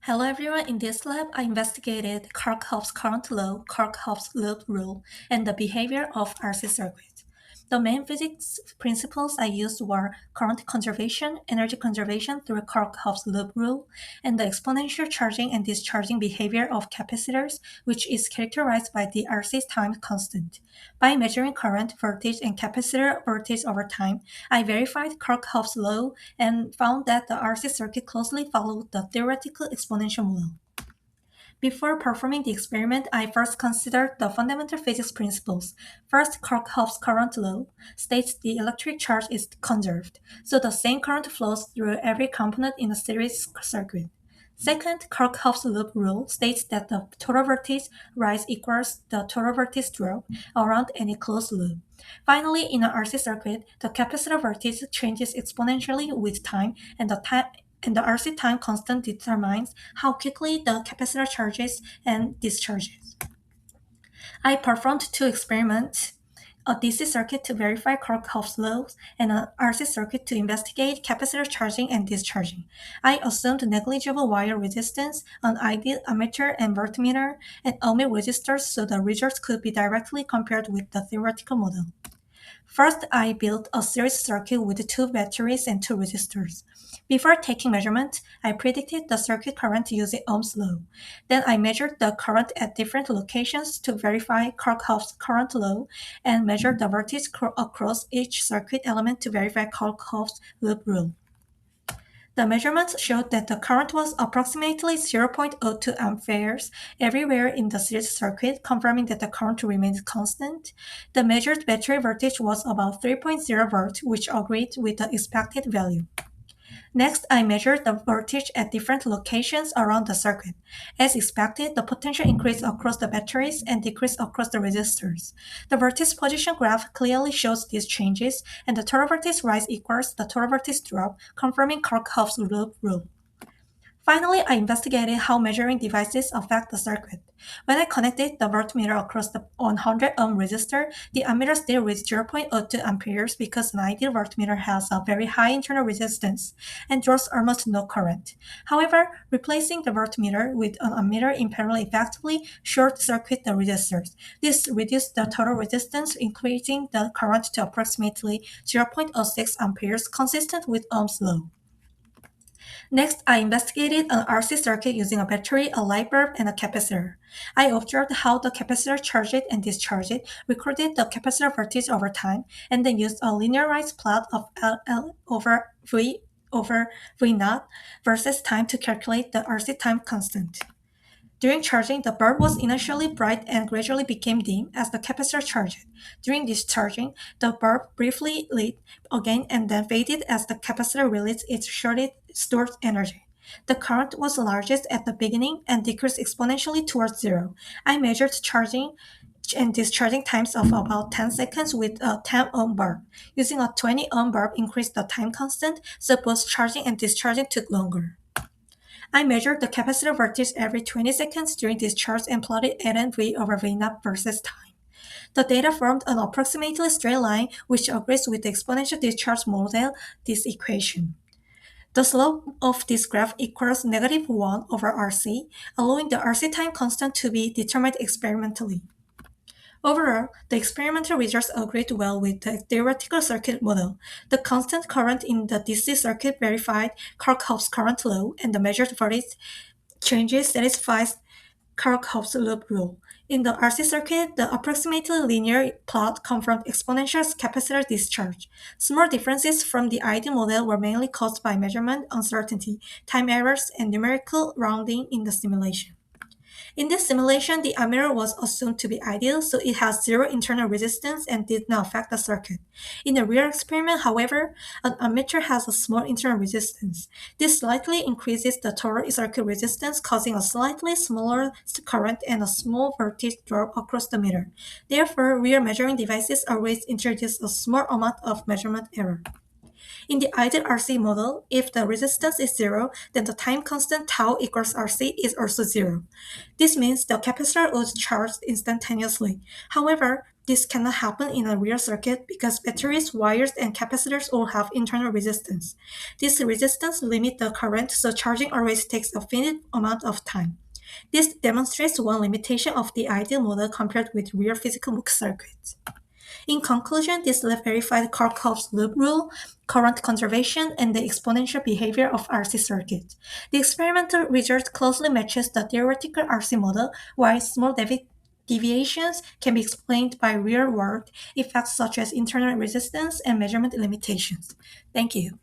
Hello everyone, in this lab I investigated Kirchhoff's current law, Kirchhoff's loop rule, and the behavior of RC circuits. The main physics principles I used were current conservation, energy conservation through Kirchhoff's loop rule, and the exponential charging and discharging behavior of capacitors, which is characterized by the RC time constant. By measuring current, voltage, and capacitor voltage over time, I verified Kirchhoff's law and found that the RC circuit closely followed the theoretical exponential model. Before performing the experiment, I first considered the fundamental physics principles. First, Kirchhoff's current law states the electric charge is conserved, so the same current flows through every component in a series circuit. Second, Kirchhoff's loop rule states that the total voltage rise equals the total voltage drop around any closed loop. Finally, in an RC circuit, the capacitor voltage changes exponentially with time, and the RC time constant determines how quickly the capacitor charges and discharges. I performed two experiments, a DC circuit to verify Kirchhoff's laws and an RC circuit to investigate capacitor charging and discharging. I assumed negligible wire resistance, an ideal ammeter and voltmeter, and ohmic resistors so the results could be directly compared with the theoretical model. First, I built a series circuit with two batteries and two resistors. Before taking measurement, I predicted the circuit current using Ohm's law. Then I measured the current at different locations to verify Kirchhoff's current law and measured the voltage across each circuit element to verify Kirchhoff's loop rule. The measurements showed that the current was approximately 0.02 amperes everywhere in the series circuit, confirming that the current remained constant. The measured battery voltage was about 3.0 volts, which agreed with the expected value. Next, I measured the voltage at different locations around the circuit. As expected, the potential increased across the batteries and decreased across the resistors. The voltage position graph clearly shows these changes, and the total voltage rise equals the total voltage drop, confirming Kirchhoff's loop rule. Finally, I investigated how measuring devices affect the circuit. When I connected the voltmeter across the 100 ohm resistor, the ammeter still reached 0.02 amperes because an ideal voltmeter has a very high internal resistance and draws almost no current. However, replacing the voltmeter with an ammeter in parallel effectively short-circuit the resistors. This reduced the total resistance, increasing the current to approximately 0.06 amperes, consistent with Ohm's law. Next, I investigated an RC circuit using a battery, a light bulb, and a capacitor. I observed how the capacitor charged and discharged, recorded the capacitor voltage over time, and then used a linearized plot of L over V naught versus time to calculate the RC time constant. During charging, the bulb was initially bright and gradually became dim as the capacitor charged. During discharging, the bulb briefly lit again and then faded as the capacitor released its stored energy. The current was largest at the beginning and decreased exponentially towards zero. I measured charging and discharging times of about 10 seconds with a 10 ohm bulb. Using a 20 ohm bulb increased the time constant, so both charging and discharging took longer. I measured the capacitor voltage every 20 seconds during discharge and plotted Ln V over V naught versus time. The data formed an approximately straight line which agrees with the exponential discharge model, this equation. The slope of this graph equals negative 1 over RC, allowing the RC time constant to be determined experimentally. Overall, the experimental results agreed well with the theoretical circuit model. The constant current in the DC circuit verified Kirchhoff's current law, and the measured voltage changes satisfies Kirchhoff's loop rule. In the RC circuit, the approximately linear plot confirmed exponential capacitor discharge. Small differences from the ideal model were mainly caused by measurement uncertainty, time errors, and numerical rounding in the simulation. In this simulation, the ammeter was assumed to be ideal, so it has zero internal resistance and did not affect the circuit. In the real experiment, however, an ammeter has a small internal resistance. This slightly increases the total circuit resistance, causing a slightly smaller current and a small voltage drop across the meter. Therefore, real measuring devices always introduce a small amount of measurement error. In the ideal RC model, if the resistance is zero, then the time constant tau equals RC is also zero. This means the capacitor was charged instantaneously. However, This cannot happen in a real circuit because batteries, wires, and capacitors all have internal resistance. This resistance limits the current, so charging always takes a finite amount of time. This demonstrates one limitation of the ideal model compared with real physical circuits. In conclusion, this lab verified Kirchhoff's loop rule, current conservation, and the exponential behavior of RC circuits. The experimental result closely matches the theoretical RC model, while small deviations can be explained by real-world effects such as internal resistance and measurement limitations. Thank you.